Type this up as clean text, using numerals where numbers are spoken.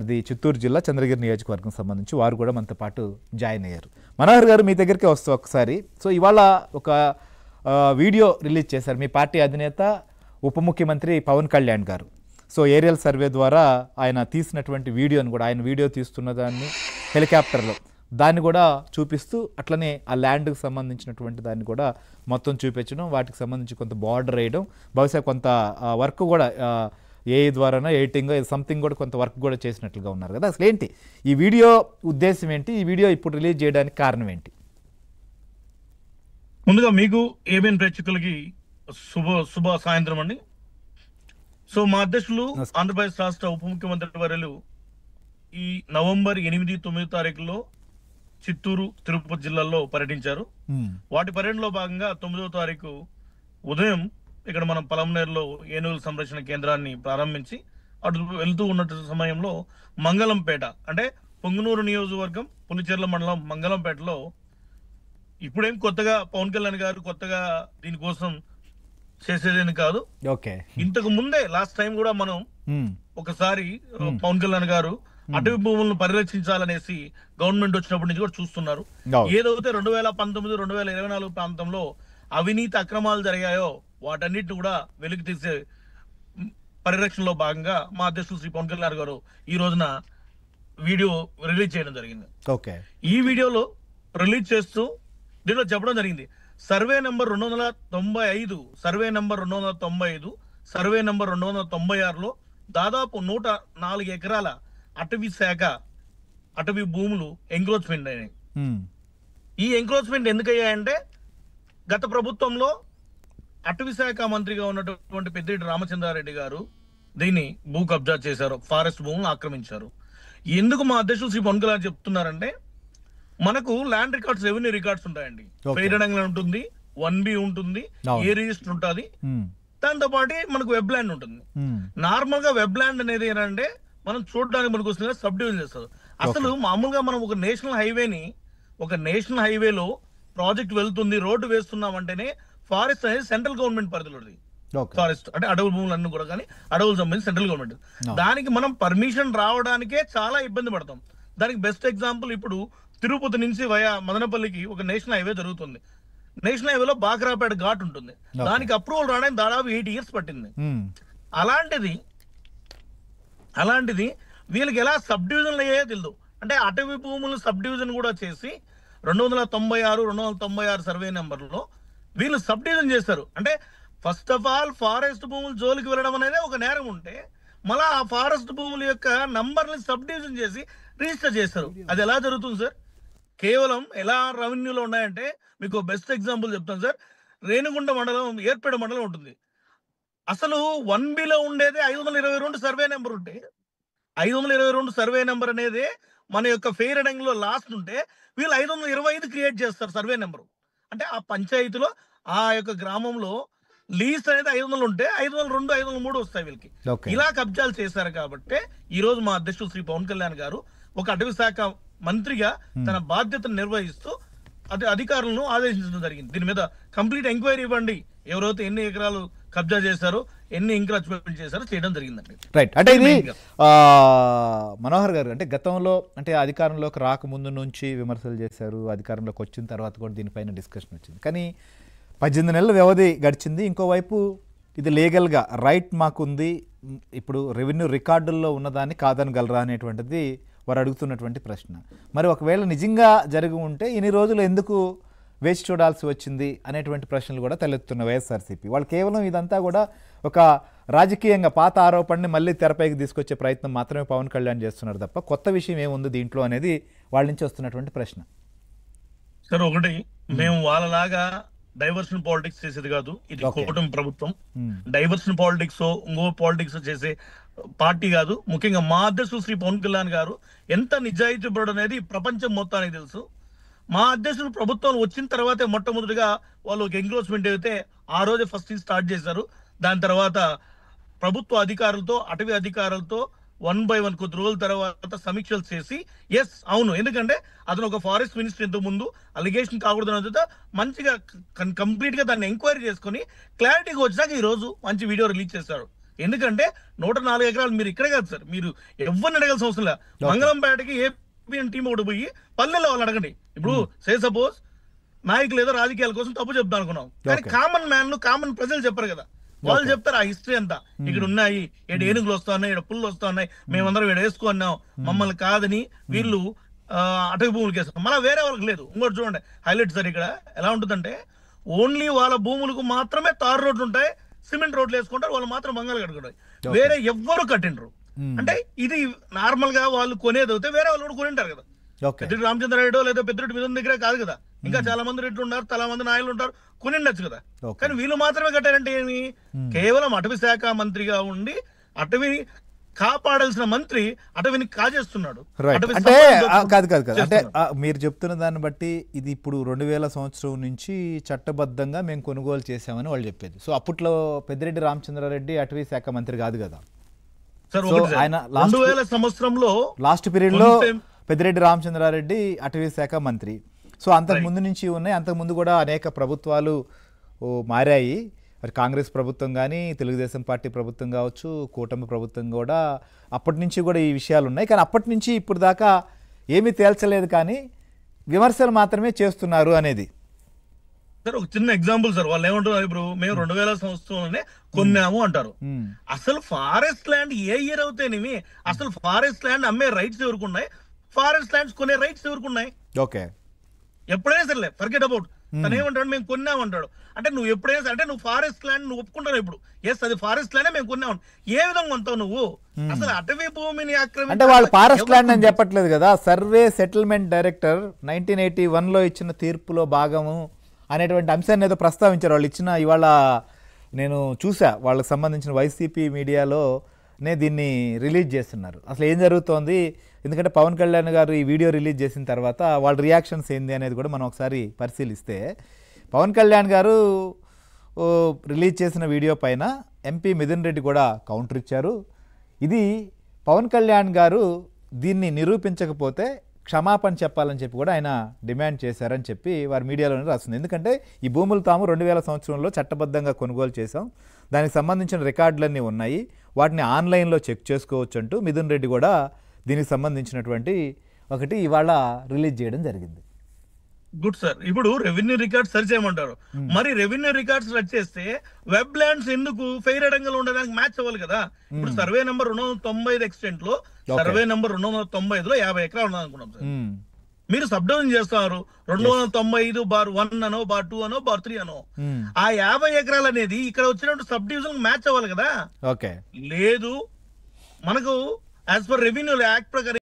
ఇది చిత్తూరు జిల్లా చంద్రగిరి నియోజకవర్గం సంబంధించి వారు కూడా మనతో పాటు జాయిన్ అయ్యారు. మనోహర్ గారు మీ దగ్గరికి వస్తూ ఒకసారి సో ఇవాళ ఒక వీడియో రిలీజ్ చేశారు మీ పార్టీ అధినేత ఉప ముఖ్యమంత్రి పవన్ కళ్యాణ్ గారు. సో ఏరియల్ సర్వే ద్వారా ఆయన తీసినటువంటి వీడియోని కూడా ఆయన వీడియో తీస్తున్న దాన్ని హెలికాప్టర్లో దాన్ని కూడా చూపిస్తూ అట్లనే ఆ ల్యాండ్కి సంబంధించినటువంటి దాన్ని కూడా మొత్తం చూపించడం, వాటికి సంబంధించి కొంత బార్డర్ వేయడం, బహుశా కొంత వర్క్ కూడా ఏఐ ద్వారానో ఎడిటింగ్ సంథింగ్ కూడా కొంత వర్క్ కూడా చేసినట్లుగా ఉన్నారు కదా. అసలు ఏంటి ఈ వీడియో ఉద్దేశం ఏంటి, ఈ వీడియో ఇప్పుడు రిలీజ్ చేయడానికి కారణం ఏంటి? ముందుగా మీకు ఏబిఎన్ ప్రేక్షకులకి శుభ సాయంత్రం అండి. సో మా అధ్యక్షులు ఆంధ్రప్రదేశ్ రాష్ట్ర ఉప ముఖ్యమంత్రి వర్యులు ఈ నవంబర్ 8, 9 తారీఖుల్లో చిత్తూరు, తిరుపతి జిల్లాల్లో పర్యటించారు. వాటి పర్యటనలో భాగంగా 9వ తారీఖు ఉదయం ఇక్కడ మనం పలమనేరులో ఏనుగుల సంరక్షణ కేంద్రాన్ని ప్రారంభించి అటు వెళ్తూ ఉన్న సమయంలో మంగళంపేట అంటే పొంగునూరు నియోజకవర్గం పులిచెర్ల మండలం మంగళంపేటలో ఇప్పుడేం కొత్తగా పవన్ కళ్యాణ్ గారు కొత్తగా దీనికోసం చేసేదేని కాదు. ఇంతకు ముందే లాస్ట్ టైం కూడా మనం ఒకసారి పవన్ కళ్యాణ్ గారు అటవీ భూములను పరిరక్షించాలనేసి గవర్నమెంట్ వచ్చినప్పటి నుంచి కూడా చూస్తున్నారు. ఏదైతే 2019, 2024 ప్రాంతంలో అవినీతి అక్రమాలు జరిగాయో వాటన్నిటిని కూడా వెలికి తీసే పరిరక్షణలో భాగంగా మా అధ్యక్షులు శ్రీ పవన్ కళ్యాణ్ గారు ఈ రోజున వీడియో రిలీజ్ చేయడం జరిగింది. ఈ వీడియోలో రిలీజ్ చేస్తూ దీనిలో చెప్పడం జరిగింది survey number 295, survey number 295, survey number 296లో దాదాపు 104 ఎకరాల అటవీ శాఖ అటవీ భూములు ఎంక్రోచ్మెంట్ అయినాయి. ఈ ఎంక్రోచ్మెంట్ ఎందుకయ్యాయంటే గత ప్రభుత్వంలో అటవీ శాఖ మంత్రిగా ఉన్నటువంటి పెద్దిరెడ్డి రామచంద్రారెడ్డి గారు దీన్ని భూ కబ్జా చేశారు, ఫారెస్ట్ భూములను ఆక్రమించారు. ఎందుకు మా అధ్యక్షులు శ్రీ పవన్ కళ్యాణ్ చెప్తున్నారంటే మనకు ల్యాండ్ రికార్డ్స్, రెవెన్యూ రికార్డ్స్ ఉంటాయండి. ఫెయిర్ ఉంటుంది, 1B ఉంటుంది, ఏ రిజిస్టర్ ఉంటుంది, దాంతో పాటు మనకు వెబ్ ల్యాండ్ ఉంటుంది. నార్మల్ గా వెబ్ ల్యాండ్ అనేది ఏంటంటే మనం చూడడానికి మనకు వస్తుంది సబ్ డివిజన్ చేస్తారు. అసలు మామూలుగా మనం ఒక నేషనల్ హైవేలో ప్రాజెక్ట్ వెళ్తుంది, రోడ్డు వేస్తున్నాం అంటేనే ఫారెస్ట్ అనేది సెంట్రల్ గవర్నమెంట్ పరిధిలో ఫారెస్ట్ అంటే అడవుల భూములన్నీ కూడా కానీ అడవులకు సంబంధించి సెంట్రల్ గవర్నమెంట్. దానికి మనం పర్మిషన్ రావడానికే చాలా ఇబ్బంది పడతాం. దానికి బెస్ట్ ఎగ్జాంపుల్ ఇప్పుడు తిరుపతి నుంచి వయా మదనపల్లికి ఒక నేషనల్ హైవే జరుగుతుంది. నేషనల్ హైవేలో బాక్రాపేట ఘాట్ ఉంటుంది. దానికి అప్రూవల్ రావడానికి దాదాపు 8 years పట్టింది. అలాంటిది వీళ్ళకి ఎలా సబ్ డివిజన్లు అయ్యాయో తెలియదు. అంటే అటవీ భూములు సబ్ డివిజన్ కూడా చేసి 296 సర్వే నెంబర్లో వీళ్ళు సబ్ డివిజన్ చేస్తారు. అంటే ఫస్ట్ ఆఫ్ ఆల్ ఫారెస్ట్ భూములు జోలికి వెళ్ళడం అనేది ఒక నేరం ఉంటే మళ్ళీ ఆ ఫారెస్ట్ భూముల యొక్క నంబర్ని సబ్ డివిజన్ చేసి రిజిస్టర్ చేస్తారు. అది ఎలా జరుగుతుంది సార్? కేవలం ఎలా రెవెన్యూలో ఉన్నాయంటే మీకు బెస్ట్ ఎగ్జాంపుల్ చెప్తాను సార్. రేణిగుంట మండలం, ఏర్పేట మండలం ఉంటుంది. అసలు 1Bలో ఉండేది 522 సర్వే నెంబర్ ఉంటే 522 సర్వే నెంబర్ అనేది మన యొక్క ఫెయిర్ లో లాస్ట్ ఉంటే వీళ్ళు 525 క్రియేట్ చేస్తారు సర్వే నెంబరు. అంటే ఆ పంచాయతీలో ఆ యొక్క గ్రామంలో లీజ్ అనేది 500 ఉంటే 502, 503 వస్తాయి వీళ్ళకి. ఇలా కబ్జాలు చేశారు కాబట్టి ఈ రోజు మా అధ్యక్షుడు శ్రీ పవన్ కళ్యాణ్ గారు ఒక అటవీ శాఖ మంత్రిగా తన బాధ్యతను నిర్వహిస్తూ అధికారులను ఆదేశించడం జరిగింది. దీని మీద కంప్లీట్ ఎంక్వైరీ ఇవ్వండి, ఎవరైతే ఎన్ని ఎకరాలు కబ్జా చేశారో, ఎన్ని ఎంక్రోచ్మెంట్ చేశారో చేయడం జరిగిందండి. రైట్. అంటే ఇది మనోహర్ గారు అంటే గతంలో అంటే అధికారంలోకి రాకముందు నుంచి విమర్శలు చేశారు, అధికారంలోకి వచ్చిన తర్వాత కూడా దీనిపైన డిస్కషన్ వచ్చింది. కానీ 18 నెలల వ్యవధి గడిచింది. ఇంకోవైపు ఇది లీగల్గా రైట్ మాకుంది, ఇప్పుడు రెవెన్యూ రికార్డుల్లో ఉన్నదాన్ని కాదనగలరా అనేటువంటిది వారు అడుగుతున్నటువంటి ప్రశ్న. మరి ఒకవేళ నిజంగా జరిగి ఉంటే ఇన్ని రోజులు ఎందుకు వేచి చూడాల్సి వచ్చింది అనేటువంటి ప్రశ్నలు కూడా తలెత్తున్న వైఎస్ఆర్సీపీ వాళ్ళు. కేవలం ఇదంతా కూడా ఒక రాజకీయంగా పాత ఆరోపణని మళ్ళీ తెరపైకి తీసుకొచ్చే ప్రయత్నం మాత్రమే పవన్ కళ్యాణ్ చేస్తున్నారు తప్ప కొత్త విషయం ఏముంది దీంట్లో అనేది వాళ్ళ నుంచి వస్తున్నటువంటి ప్రశ్న. సార్ ఒకటి, మేము వాళ్ళలాగా డైవర్షన్ పాలిటిక్స్ చేసేది కాదు. ఇది కూటమి ప్రభుత్వం. డైవర్షన్ పాలిటిక్స్ ఇంకో పాలిటిక్స్ చేసే పార్టీ కాదు. ముఖ్యంగా మా అధ్యక్షుడు శ్రీ పవన్ కళ్యాణ్ గారు ఎంత నిజాయితీ పరుడు అనేది ప్రపంచం మొత్తానికి తెలుసు. మా అధ్యక్షుడు ప్రభుత్వం వచ్చిన తర్వాతే మొట్టమొదటిగా వాళ్ళు ఎంక్రోచ్మెంట్ అయితే ఆ రోజే ఫస్ట్ స్టార్ట్ చేశారు. దాని తర్వాత ప్రభుత్వ అధికారులతో, అటవీ అధికారులతో 1 by 1 కొద్ది రోజుల తర్వాత సమీక్షలు చేసి ఎస్ అవును, ఎందుకంటే అతను ఒక ఫారెస్ట్ మినిస్టర్ ఇంతకు ముందు అలిగేషన్ కాకూడదు మంచిగా కంప్లీట్ గా దాన్ని ఎంక్వైరీ చేసుకుని క్లారిటీగా వచ్చినాక ఈ రోజు మంచి వీడియో రిలీజ్ చేశారు. ఎందుకంటే 104 ఎకరాలు మీరు ఇక్కడే కాదు సార్, మీరు ఎవరిని అడగాల్సిన అవసరం లేదు. మంగళంపేటకి ఏపీఎన్ టీం ఒకటి పోయి పల్లెల్లో వాళ్ళు అడగండి. ఇప్పుడు సపోజ్ నాయకులు ఏదో రాజకీయాల కోసం తప్పు చెప్తా అనుకున్నాం, కానీ కామన్ మ్యాన్ కామన్ ప్రజలు చెప్పరు కదా, వాళ్ళు చెప్తారు ఆ హిస్టరీ అంతా. ఇక్కడ ఉన్నాయి, ఇక్కడ ఏనుగులు వస్తా ఉన్నాయి, ఇక్కడ పుల్లు వస్తా ఉన్నాయి, మేమందరం ఇక్కడ వేసుకున్నాం, మమ్మల్ని కాదని వీళ్ళు అటవీ భూములకి వేస్తాం, మళ్ళీ వేరే వాళ్ళకి లేదు. ఇంకోటి చూడండి హైలైట్ సార్, ఇక్కడ ఎలా ఉంటుందంటే ఓన్లీ వాళ్ళ భూములకు మాత్రమే తారు రోడ్లు ఉంటాయి, సిమెంట్ రోడ్లు వేసుకుంటారు, వాళ్ళు మాత్రం మంగళ కట్టుకుంటారు, వేరే ఎవ్వరు కట్టిండ్రు. అంటే ఇది నార్మల్ గా వాళ్ళు కొనేది అయితే వేరే వాళ్ళు కూడా కొనింటారు కదా. పెద్దిరెడ్డి రామచంద్రారెడ్డి లేదా పెద్దిరెడ్డి మిథున్ దగ్గరే కాదు కదా, ఇంకా చాలా మంది రెడ్లు ఉన్నారు, చాలా మంది నాయకులు ఉంటారు, కొనిండొచ్చు కదా. కానీ వీళ్ళు మాత్రమే కట్టారంటే ఏమి, కేవలం అటవీ శాఖ మంత్రిగా ఉండి అటవీ కాపాడాల్సిన మంత్రి అటవీని కాజేస్తున్నాడు. అంటే కాదు కాదు కాదు అంటే మీరు చెప్తున్న దాన్ని బట్టి ఇది ఇప్పుడు 2000 సంవత్సరం నుంచి చట్టబద్ధంగా మేము కొనుగోలు చేశామని వాళ్ళు చెప్పేది. సో అప్పట్లో పెద్దిరెడ్డి రామచంద్రారెడ్డి అటవీ శాఖ మంత్రి కాదు కదా సార్. ఆయన 2000 సంవత్సరంలో లాస్ట్ పీరియడ్ లో పెద్దిరెడ్డి రామచంద్రారెడ్డి అటవీ శాఖ మంత్రి. సో అంతకు ముందు నుంచి ఉన్నాయి, అంతకుముందు కూడా అనేక ప్రభుత్వాలు మారాయి. మరి కాంగ్రెస్ ప్రభుత్వం కానీ, తెలుగుదేశం పార్టీ ప్రభుత్వం కావచ్చు, కూటమి ప్రభుత్వం కూడా అప్పటి నుంచి కూడా ఈ విషయాలు ఉన్నాయి. కానీ అప్పటి నుంచి ఇప్పుడు దాకా ఏమీ తేల్చలేదు, కానీ విమర్శలు మాత్రమే చేస్తున్నారు అనేది. సార్ ఒక చిన్న ఎగ్జాంపుల్ సార్, వాళ్ళు ఏమంటున్నారు, ఇప్పుడు మేము 2000 సంవత్సరంలోనే కొన్నాము అంటారు. అసలు ఫారెస్ట్ ల్యాండ్ ఏ ఇయర్ అవుతాయి, అసలు ఫారెస్ట్ ల్యాండ్ అమ్మే రైట్స్ ఎవరుకున్నాయి, ఫారెస్ట్ ల్యాండ్స్ కొనే రైట్స్ ఎవరుకున్నాయి? ఓకే, ఎప్పుడైనా సరే ఫర్గెట్ అబౌట్, తను ఏమంటాడు మేము కొన్నామంటాడు. అంటే నువ్వు ఎప్పుడైనా అంటే నువ్వు ఫారెస్ట్ ల్యాండ్ నువ్వు ఒప్పుకుంటావు, ఇప్పుడు ఎస్ అది ఫారెస్ట్ ల్యాండ్ మేము కొన్నాము, ఏ విధంగా కొంటావు నువ్వు? అసలు అటవీ భూమిని అంటే వాళ్ళు ఫారెస్ట్ ల్యాండ్ అని చెప్పట్లేదు కదా, సర్వే సెటిల్మెంట్ డైరెక్టర్ 1981లో ఇచ్చిన తీర్పులో భాగము అనేటువంటి అంశాన్ని ఏదో ప్రస్తావించారు వాళ్ళు ఇచ్చిన. ఇవాళ నేను చూసా వాళ్ళకి సంబంధించిన వైసీపీ మీడియాలోనే దీన్ని రిలీజ్ చేస్తున్నారు. అసలు ఏం జరుగుతోంది, ఎందుకంటే పవన్ కళ్యాణ్ గారు ఈ వీడియో రిలీజ్ చేసిన తర్వాత వాళ్ళ రియాక్షన్స్ ఏంది అనేది కూడా మనం ఒకసారి పరిశీలిస్తే, పవన్ కళ్యాణ్ గారు రిలీజ్ చేసిన వీడియో పైన ఎంపీ మిథున్ రెడ్డి కూడా కౌంటర్ ఇచ్చారు. ఇది పవన్ కళ్యాణ్ గారు దీన్ని నిరూపించకపోతే క్షమాపణ చెప్పాలని చెప్పి కూడా ఆయన డిమాండ్ చేశారని చెప్పి వారి మీడియాలోనే రాస్తుంది. ఎందుకంటే ఈ భూములు తాము 2000 సంవత్సరంలో చట్టబద్ధంగా కొనుగోలు చేశాం, దానికి సంబంధించిన రికార్డులన్నీ ఉన్నాయి, వాటిని ఆన్లైన్లో చెక్ చేసుకోవచ్చు అంటూ మిథున్ రెడ్డి కూడా దీనికి సంబంధించినటువంటి ఒకటి ఇవాళ రిలీజ్ చేయడం జరిగింది. Good sir. ఇప్పుడు రెవెన్యూ రికార్డ్స్ సర్చ్ చేయమంటారు, మరి రెవెన్యూ రికార్డ్స్ సర్చ్ చేస్తే వెబ్ ల్యాండ్స్ ఎందుకు ఫెయిర్ అడంగంలో ఉండడానికి మ్యాచ్ అవ్వాలి కదా. ఇప్పుడు సర్వే నెంబర్ 295 ఎక్స్టెంట్ లో సర్వే నెంబర్ 295లో 50 ఎకరాలు ఉన్నదనుకున్నాం సార్. మీరు సబ్ డివిజన్ చేస్తున్నారు 295/1 అనో /2 అనో /3 అనో, ఆ 50 ఎకరాలు అనేది ఇక్కడ వచ్చినట్టు సబ్ డివిజన్ మ్యాచ్ అవ్వాలి కదా. లేదు, మనకు యాజ్ పర్ రెవెన్యూ యాక్ట్ ప్రకారం